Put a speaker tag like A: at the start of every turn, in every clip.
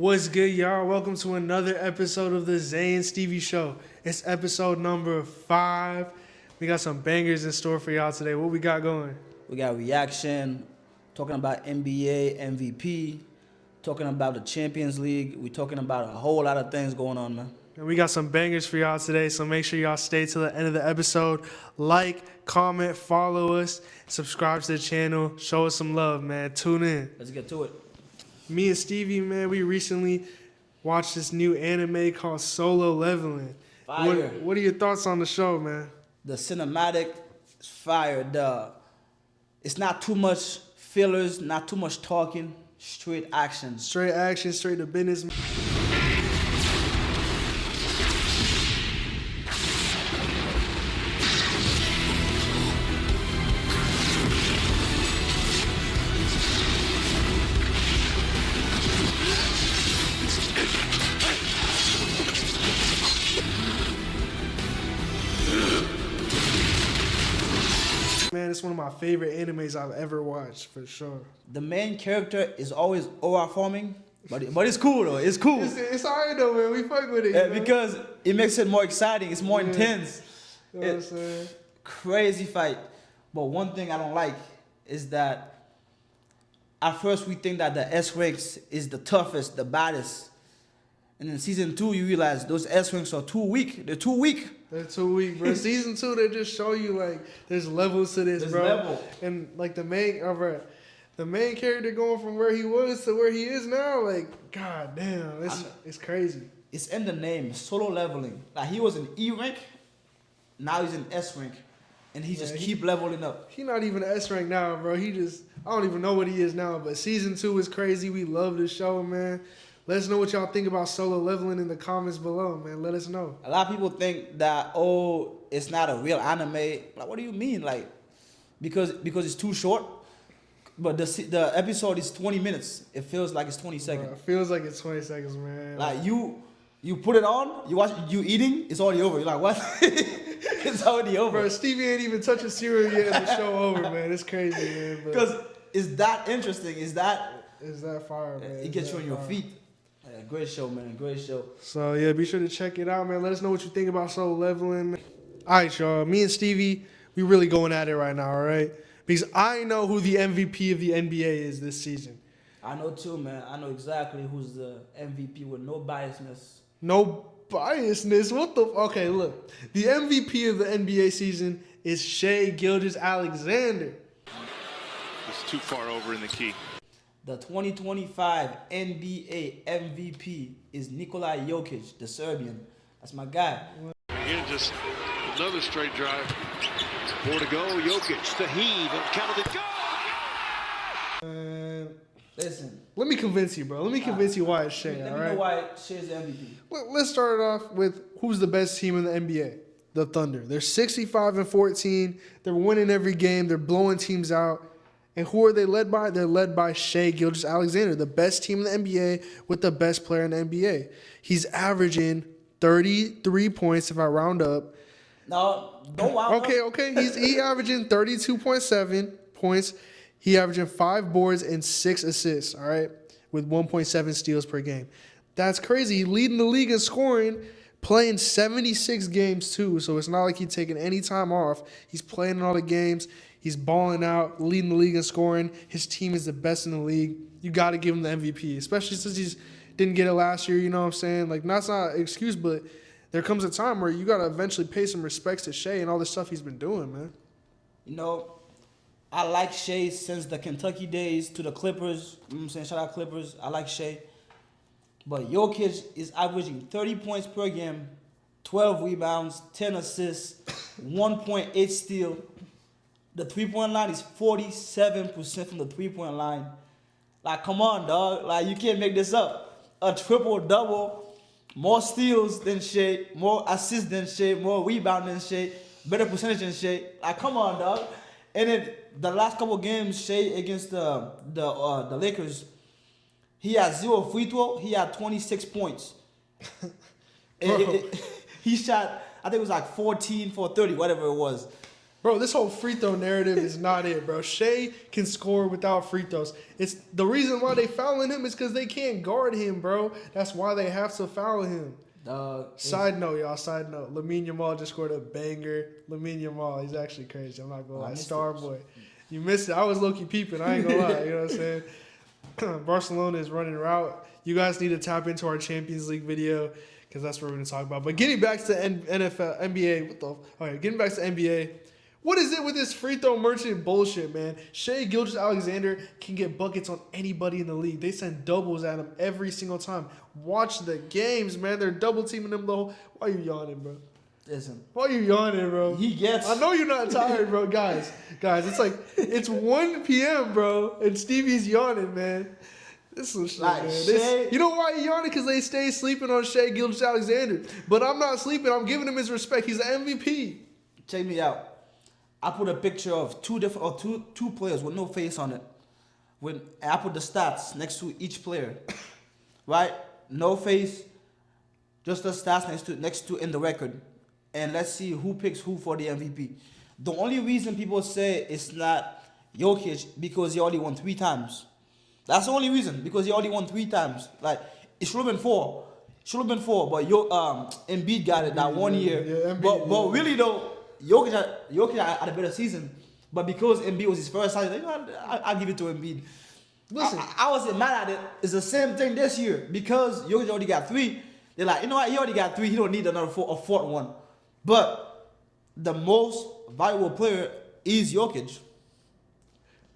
A: What's good, y'all? Welcome to another episode of the Zay and Stevie Show. It's episode number 5. We got some bangers in store for y'all today. What we got going?
B: We got reaction, talking about NBA MVP, talking about the Champions League. We're talking about a whole lot of things going on, man.
A: And we got some bangers for y'all today, so make sure y'all stay till the end of the episode. Like, comment, follow us, subscribe to the channel, show us some love, man. Tune in.
B: Let's get to it.
A: Me and Stevie, man, we recently watched this new anime called Solo Leveling.
B: Fire.
A: What are your thoughts on the show, man?
B: The cinematic is fire. It's not too much fillers, not too much talking, straight action.
A: Straight action, straight to business. Man, it's one of my favorite animes I've ever watched, for sure.
B: The main character is always overperforming, but it's cool though. It's cool.
A: It's alright though, man. We fuck with it.
B: Yeah, because it makes it more exciting. It's more intense.
A: You know what I'm saying?
B: Crazy fight. But one thing I don't like is that at first we think that the S ranks is the toughest, the baddest. And in season 2, you realize those S ranks are too weak. They're too weak.
A: They're too weak, bro. Season 2, they just show you like there's levels to this,
B: There's
A: bro.
B: level.
A: And like the main character going from where he was to where he is now, like, god damn, it's crazy.
B: It's in the name, solo leveling. Like he was in E rank, now he's in S rank, and he just keep leveling up.
A: He not even S rank now, bro. I don't even know what he is now. But season 2 is crazy. We love the show, man. Let us know what y'all think about Solo Leveling in the comments below, man. Let us know.
B: A lot of people think that, oh, it's not a real anime. Like, what do you mean? Like, because it's too short. But the episode is 20 minutes. It feels like it's 20 seconds.
A: Bro, it feels like it's 20 seconds, man.
B: Like you put it on, you watch, you eating, it's already over. You're like, what? It's already over.
A: Bro, Stevie ain't even touching cereal yet and the show over, man. It's crazy, man.
B: Because it's that interesting.
A: Is that fire, man?
B: It gets you on your feet. Yeah, great show, man. Great show.
A: So, yeah, be sure to check it out, man. Let us know what you think about Solo Leveling. All right, y'all. Me and Stevie, we really going at it right now, all right? Because I know who the MVP of the NBA is this season.
B: I know, too, man. I know exactly who's the MVP with no biasness.
A: No biasness? What the... Okay, look. The MVP of the NBA season is Shai Gilgeous-Alexander.
C: It's too far over in the key.
B: The 2025 NBA MVP is Nikola Jokic, the Serbian. That's my guy.
C: Again, just another straight drive. 4 to go. Jokic to heave and counted the goal.
B: Listen.
A: Let me convince you, bro. Let me convince you why it's Shai,
B: Let
A: all
B: me
A: right?
B: know why Shai is the MVP.
A: Let's start it off with who's the best team in the NBA. The Thunder. They're 65-14. They're winning every game. They're blowing teams out. And who are they led by? They're led by Shai Gilgeous-Alexander, the best team in the NBA with the best player in the NBA. He's averaging 33 points if I round up.
B: No, don't round up.
A: Okay. He averaging 32.7 points. He averaging 5 boards and 6 assists, all right, with 1.7 steals per game. That's crazy. He's leading the league in scoring, playing 76 games too, so it's not like he's taking any time off. He's playing in all the games. He's balling out, leading the league in scoring. His team is the best in the league. You got to give him the MVP, especially since he didn't get it last year, you know what I'm saying? Like, that's not an excuse, but there comes a time where you got to eventually pay some respects to Shai and all the stuff he's been doing, man.
B: You know, I like Shai since the Kentucky days to the Clippers. You know what I'm saying? Shout out Clippers. I like Shai. But Jokic is averaging 30 points per game, 12 rebounds, 10 assists, 1.8 steal. The three-point line is 47% from the three-point line. Like, come on, dog. Like, you can't make this up. A triple-double, more steals than Shai, more assists than Shai, more rebound than Shai, better percentage than Shai. Like, come on, dog. And then the last couple games, Shai against the Lakers, he had 0 free throw. He had 26 points. He shot, I think it was like 14 for 30, whatever it was.
A: Bro, this whole free throw narrative is not it, bro. Shea can score without free throws. It's the reason why they fouling him is because they can't guard him, bro. That's why they have to foul him. Side note, y'all. Side note. Lamine Yamal just scored a banger. Lamine Yamal, he's actually crazy. I'm not gonna lie. Star boy. You missed it. I was low-key peeping. I ain't gonna lie. You know what I'm saying? Barcelona is running route. You guys need to tap into our Champions League video because that's what we're gonna talk about. But getting back to NFL, NBA. All right, getting back to NBA. What is it with this free throw merchant bullshit, man? Shai Gilgeous-Alexander can get buckets on anybody in the league. They send doubles at him every single time. Watch the games, man. They're double teaming him the whole. Why are you yawning, bro?
B: Listen.
A: Why are you yawning, bro?
B: He gets.
A: I know you're not tired, bro. Guys, it's like it's 1 p.m., bro, and Stevie's yawning, man. This is shit,
B: like
A: man. You know why he yawning? Because they stay sleeping on Shai Gilgeous-Alexander. But I'm not sleeping. I'm giving him his respect. He's the MVP.
B: Check me out. I put a picture of two players with no face on it. I put the stats next to each player, right? No face, just the stats next to in the record, and let's see who picks who for the MVP. The only reason people say it's not Jokic because he already won 3 times. That's the only reason, because he already won 3 times. Like it should have been 4. But Embiid got it that 1 year.
A: Yeah,
B: but really though. Jokic had a better season, but because Embiid was his first time, I'll give it to Embiid.
A: Listen,
B: I wasn't mad at it. It's the same thing this year because Jokic already got 3. They're like, you know what? He already got 3. He don't need a fourth one. But the most valuable player is Jokic.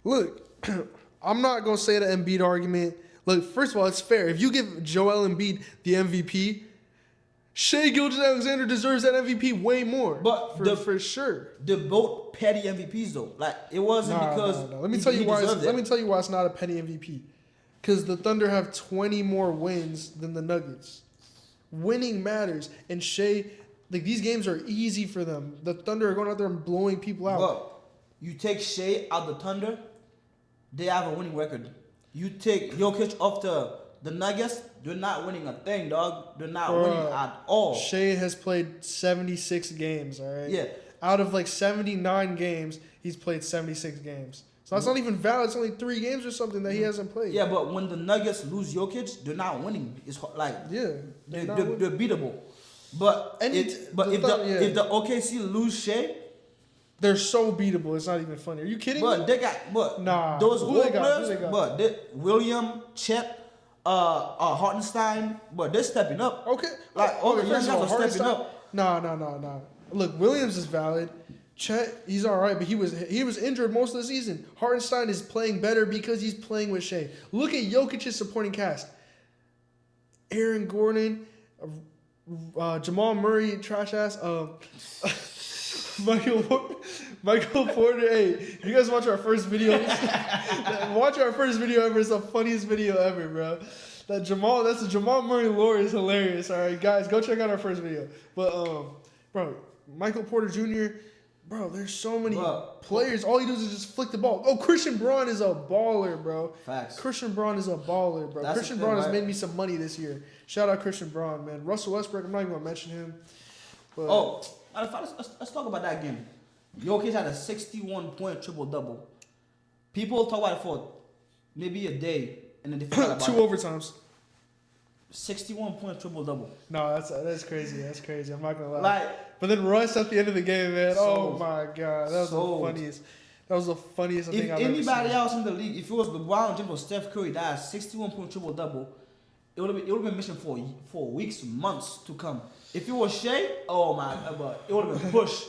A: Look, I'm not gonna say the Embiid argument. Look, first of all, it's fair. If you give Joel Embiid the MVP, Shai Gilgeous-Alexander deserves that MVP way more.
B: But
A: for sure.
B: They're both petty MVPs though. Like it wasn't because
A: Let me tell you why it's not a petty MVP. Because the Thunder have 20 more wins than the Nuggets. Winning matters, and Shai, like these games are easy for them. The Thunder are going out there and blowing people out.
B: But you take Shai out the Thunder, they have a winning record. You take Jokic off the Nuggets, they're not winning a thing, dog. They're not winning at all.
A: Shai has played 76 games, all right?
B: Yeah.
A: Out of like 79 games, he's played 76 games. So that's not even valid. It's only 3 games or something that he hasn't played.
B: Yeah, but when the Nuggets lose Jokic, they're not winning. It's like they're beatable. But if the OKC lose Shai,
A: they're so beatable. It's not even funny. Are you kidding me?
B: They got those players. But William, Chet, Hartenstein, but they're stepping up.
A: Okay.
B: All the young guys are stepping up.
A: No. Look, Williams is valid. Chet, he's all right, but he was injured most of the season. Hartenstein is playing better because he's playing with Shai. Look at Jokic's supporting cast. Aaron Gordon, Jamal Murray, trash ass. Michael Porter. Hey, you guys watch our first video? Watch our first video ever. It's the funniest video ever, bro. That's the Jamal Murray lore is hilarious. All right, guys, go check out our first video. But bro, Michael Porter Jr. Bro, there's so many players. All he does is just flick the ball. Oh, Christian Braun is a baller, bro.
B: Facts.
A: Christian Braun is a baller, bro. Christian Braun has made me some money this year. Shout out Christian Braun, man. Russell Westbrook, I'm not even gonna mention him. But
B: let's talk about that game. Jokic had a 61-point triple-double. People talk about it for maybe a day, and then they forgot about
A: 2 overtimes.
B: 61-point triple-double.
A: No, that's crazy. That's crazy. I'm not gonna lie. But then Russ at the end of the game, man. Oh my god, that was the funniest. That was the funniest thing I've ever seen.
B: If anybody else in the league, if it was LeBron James or Steph Curry that had 61-point triple-double, it would have been mission for weeks, months to come. If it was Shai, oh my god, it would have been pushed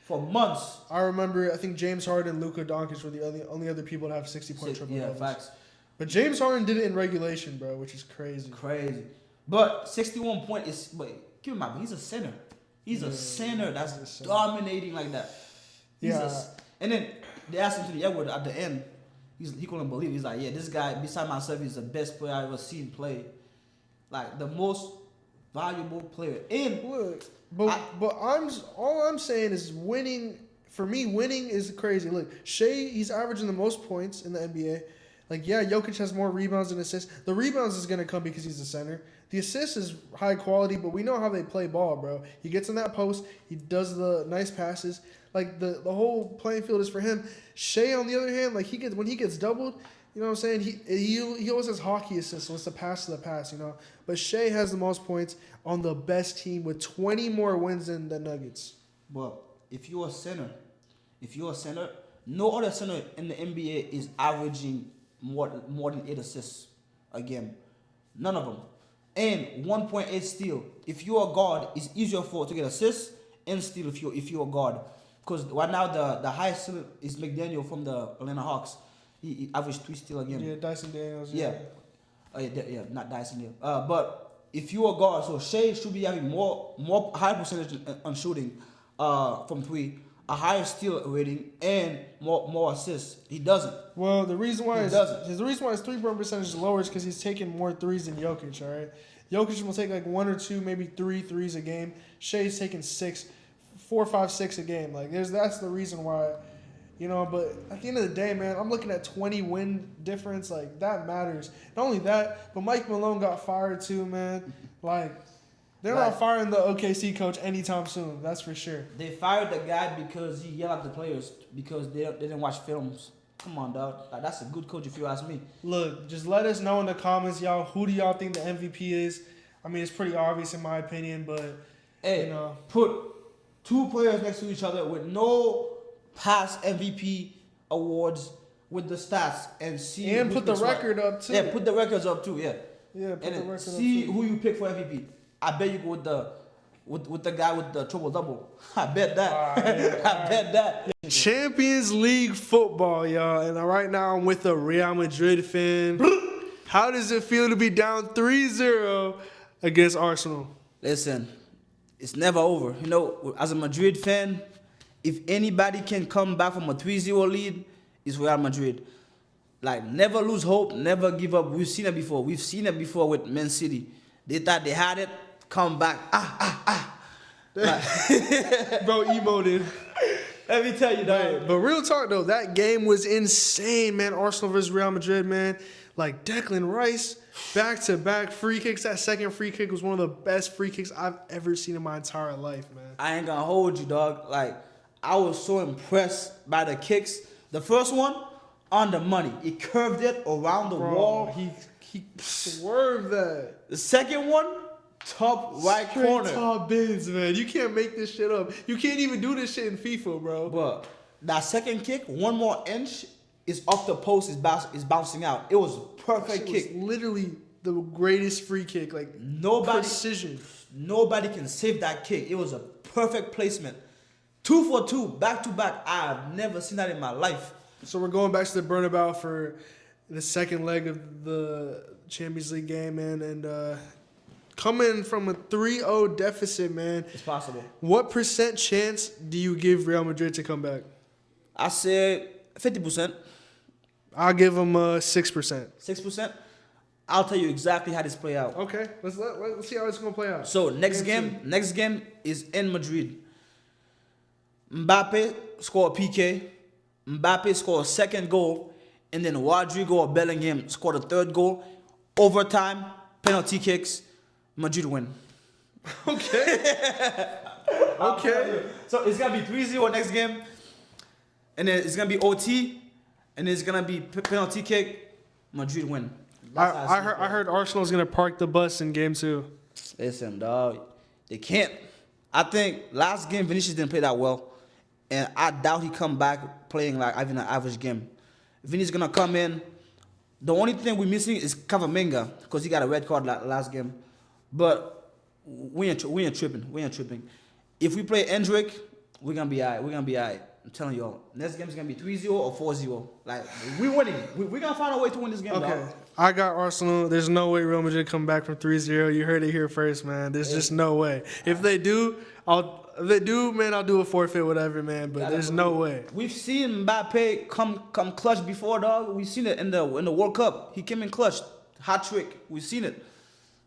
B: for months.
A: I remember, I think James Harden and Luka Doncic were the only other people to have 60-point triple-doubles.
B: Yeah, facts.
A: But James Harden did it in regulation, bro, which is crazy.
B: Crazy. But 61 point is, keep in mind, he's a center. He's a center that's dominating like that. And then they asked him to the Edward at the end. He couldn't believe it. He's like, yeah, this guy, beside myself, he's the best player I've ever seen play. Like, the most valuable player. And
A: look, but all I'm saying is winning. For me, winning is crazy. Look, Shai, he's averaging the most points in the NBA. Like, yeah, Jokic has more rebounds and assists. The rebounds is going to come because he's the center. The assist is high quality, but we know how they play ball, bro. He gets in that post. He does the nice passes. Like the whole playing field is for him. Shea, on the other hand, like when he gets doubled, you know what I'm saying? He always has hockey assists, so it's the pass to the pass, you know. But Shea has the most points on the best team with 20 more wins than the Nuggets.
B: But if you're a center, no other center in the NBA is averaging more than 8 assists a game. None of them. And 1.8 steal. If you're a guard, it's easier to get assists and steal if you're a guard. Because right now the highest steal is McDaniel from the Atlanta Hawks. He averaged 3 steals a game.
A: Yeah, Dyson Daniels.
B: Yeah. Not Dyson Daniels. But if you're a guard, so Shea should be having more high percentage on shooting from 3, a higher steal rating, and more assists. He doesn't.
A: Well, the reason why
B: He
A: his
B: doesn't.
A: 3-point percentage is lower is because he's taking more threes than Jokic. All right, Jokic will take like 1 or 2, maybe 3 threes a game. Shea's taking 4, 5, 6 a game. Like that's the reason why, you know. But at the end of the day, man, I'm looking at 20 win difference. Like that matters. Not only that, but Mike Malone got fired too, man. Like. They're not firing the OKC coach anytime soon. That's for sure.
B: They fired the guy because he yelled at the players because they didn't watch films. Come on, dog. Like, that's a good coach if you ask me.
A: Look, just let us know in the comments, y'all. Who do y'all think the MVP is? I mean, it's pretty obvious in my opinion, but
B: Hey,
A: you know,
B: put 2 players next to each other with no past MVP awards with the stats and see.
A: and
B: who
A: put the
B: picks what.
A: record up too.
B: Yeah, put the records up too. Yeah.
A: Yeah, put
B: And
A: the
B: then
A: record
B: see
A: up too.
B: who you pick for MVP. I bet you go with the guy with the triple double. I bet that. I bet that.
A: Champions League football, y'all. And right now I'm with a Real Madrid fan. How does it feel to be down 3-0 against Arsenal?
B: Listen, it's never over. You know, as a Madrid fan, if anybody can come back from a 3-0 lead, it's Real Madrid. Like, never lose hope, never give up. We've seen it before. We've seen it before with Man City. They thought they had it, come back. Like,
A: Bro, emoted.
B: let me tell you, dog.
A: But real talk, though, that game was insane, man. Arsenal versus Real Madrid, man. Like, Declan Rice, back-to-back free kicks. That second free kick was one of the best free kicks I've ever seen in my entire life, man.
B: I ain't gonna hold you, dog. Like, I was so impressed by the kicks. The first one, on the money. He curved it around the wall.
A: He swerved that.
B: The second one, top right
A: Straight
B: corner.
A: top bins, man. You can't make this shit up. You can't even do this shit in FIFA, bro.
B: But that second kick, 1 more inch, is off the post, is bouncing out. It was a perfect
A: It was
B: kick.
A: literally the greatest free kick. Like, precision.
B: Nobody can save that kick. It was a perfect placement. 2 for 2, back to back. I've never seen that in my life.
A: So we're going back to the Bernabeu for the second leg of the Champions League game, man. And coming from a 3-0 deficit, man.
B: It's possible.
A: What % chance do you give Real Madrid to come back?
B: I said 50%.
A: I'll give them 6%.
B: 6%. I'll tell you exactly how this play out.
A: Okay, let's see how it's gonna play out.
B: So next game is in Madrid. Mbappe score a PK. Mbappe score a second goal, and then Rodrigo or Bellingham scored a third goal. Overtime, penalty kicks, Madrid win.
A: Okay. Okay.
B: So it's gonna be 3-0 next game, and then it's gonna be OT, and then it's gonna be penalty kick, Madrid win.
A: I heard Arsenal's gonna park the bus in game 2.
B: Listen, dog, they can't. I think last game Vinicius didn't play that well, and I doubt he come back playing like having an average game. Vinny's gonna come in. The only thing we're missing is Cavaminga because he got a red card last game, but we ain't tripping. If we play Endrick, we're gonna be alright. I'm telling y'all, next game's gonna be 3-0 or 4-0. Like, we winning. We're gonna find a way to win this game,
A: Okay.
B: dog.
A: I got Arsenal. There's no way Real Madrid come back from 3-0. You heard it here first, man. There's just no way. If they do, I'll do a forfeit, whatever, man. But there's no way.
B: We've seen Mbappe come clutch before, dog. We've seen it in the World Cup. He came in clutch, hat trick. We've seen it.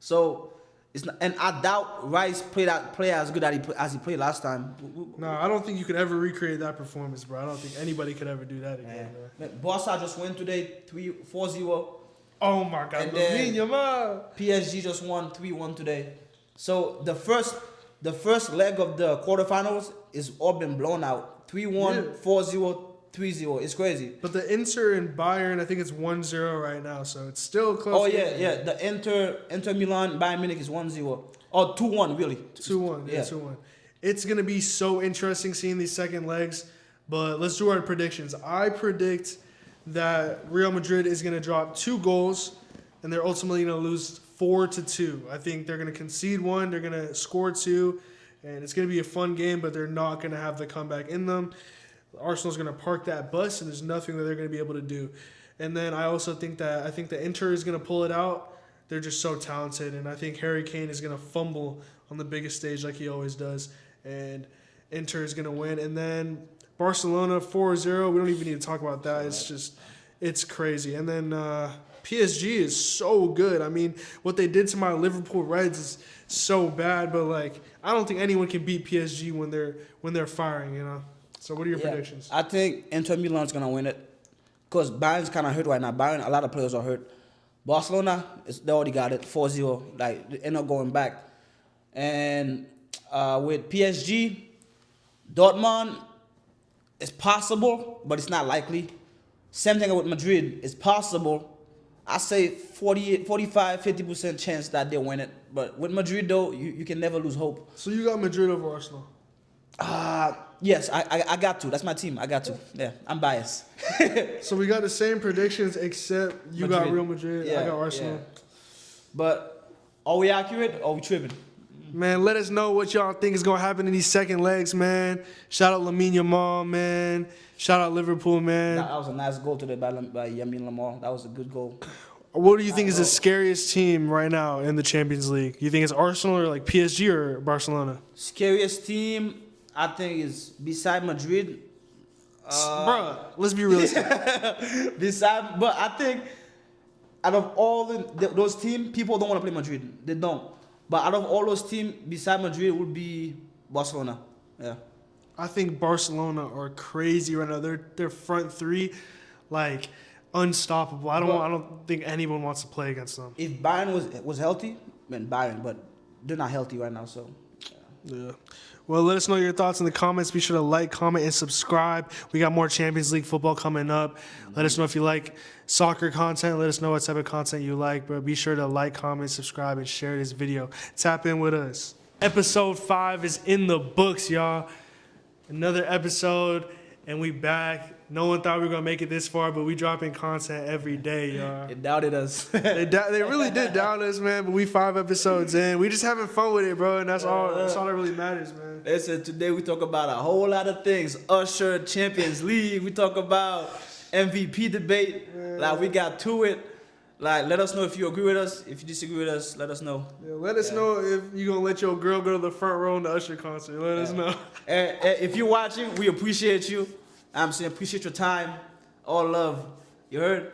B: So it's not, and I doubt Rice play as good as he played last time.
A: No, I don't think you could ever recreate that performance, bro. I don't think anybody could ever do that again, bro.
B: Barca just won today, 4-0.
A: Oh my God,
B: And then-
A: Yamal.
B: PSG just won 3-1 today. So the first leg of the quarterfinals is all been blown out. 3-1, 4-0, 3-0. It's crazy.
A: But the Inter and Bayern, I think it's 1-0 right now, so it's still close.
B: Oh yeah. The Inter Milan Bayern Munich is 1-0 or 2-1 really.
A: 2-1. Yeah, 2-1. It's gonna be so interesting seeing these second legs. But let's do our predictions. I predict that Real Madrid is gonna drop 2 goals, and they're ultimately gonna lose 4-2. I think they're gonna concede 1, they're gonna score 2, and it's gonna be a fun game. But they're not gonna have the comeback in them. Arsenal's going to park that bus, and there's nothing that they're going to be able to do. And then I also think the Inter is going to pull it out. They're just so talented, and I think Harry Kane is going to fumble on the biggest stage like he always does, and Inter is going to win. And then Barcelona 4-0. We don't even need to talk about that. It's crazy. And then PSG is so good. I mean, what they did to my Liverpool Reds is so bad, but like I don't think anyone can beat PSG when they're firing, you know. So what are your predictions?
B: I think Inter Milan's gonna win it, cause Bayern's kind of hurt right now. Bayern, a lot of players are hurt. Barcelona, they already got it 4-0. Like they're not going back. And with PSG, Dortmund, it's possible, but it's not likely. Same thing with Madrid. It's possible. I say 45, 50% chance that they win it. But with Madrid though, you can never lose hope.
A: So you got Madrid over Arsenal?
B: Yes, I got to. That's my team. I got to. Yeah, I'm biased.
A: So we got the same predictions, except you got Real Madrid. I got Arsenal.
B: Yeah. But are we accurate or are we tripping?
A: Man, let us know what y'all think is going to happen in these second legs, man. Shout out Lamine Yamal, man. Shout out Liverpool, man.
B: That was a nice goal today by Lamine Yamal. That was a good goal.
A: What do you think is the scariest team right now in the Champions League? You think it's Arsenal or like PSG or Barcelona?
B: Scariest team, I think, is beside Madrid.
A: Bruh, let's be realistic.
B: But I think out of all those teams, people don't want to play Madrid. They don't. But out of all those teams, beside Madrid would be Barcelona. Yeah.
A: I think Barcelona are crazy right now. Their front three, like unstoppable. I don't think anyone wants to play against them.
B: If Bayern was healthy, then Bayern, but they're not healthy right now, so.
A: Yeah. Well, let us know your thoughts in the comments. Be sure to like, comment, and subscribe. We got more Champions League football coming up. Let us know if you like soccer content. Let us know what type of content you like. But be sure to like, comment, subscribe, and share this video. Tap in with us. Episode 5 is in the books, y'all. Another episode, and we back. No one thought we were going to make it this far, but we dropping content every day, y'all.
B: They doubted us.
A: They really did doubt us, man, but we 5 episodes in. We just having fun with it, bro, and that's all that really matters, man.
B: Listen, today we talk about a whole lot of things. Usher, Champions League. We talk about MVP debate. Man. Like, we got to it. Like, let us know if you agree with us. If you disagree with us, let us know.
A: Yeah, let us know if you're going to let your girl go to the front row in the Usher concert. Let us know.
B: And if you're watching, we appreciate you. I'm saying appreciate your time. All love. You heard?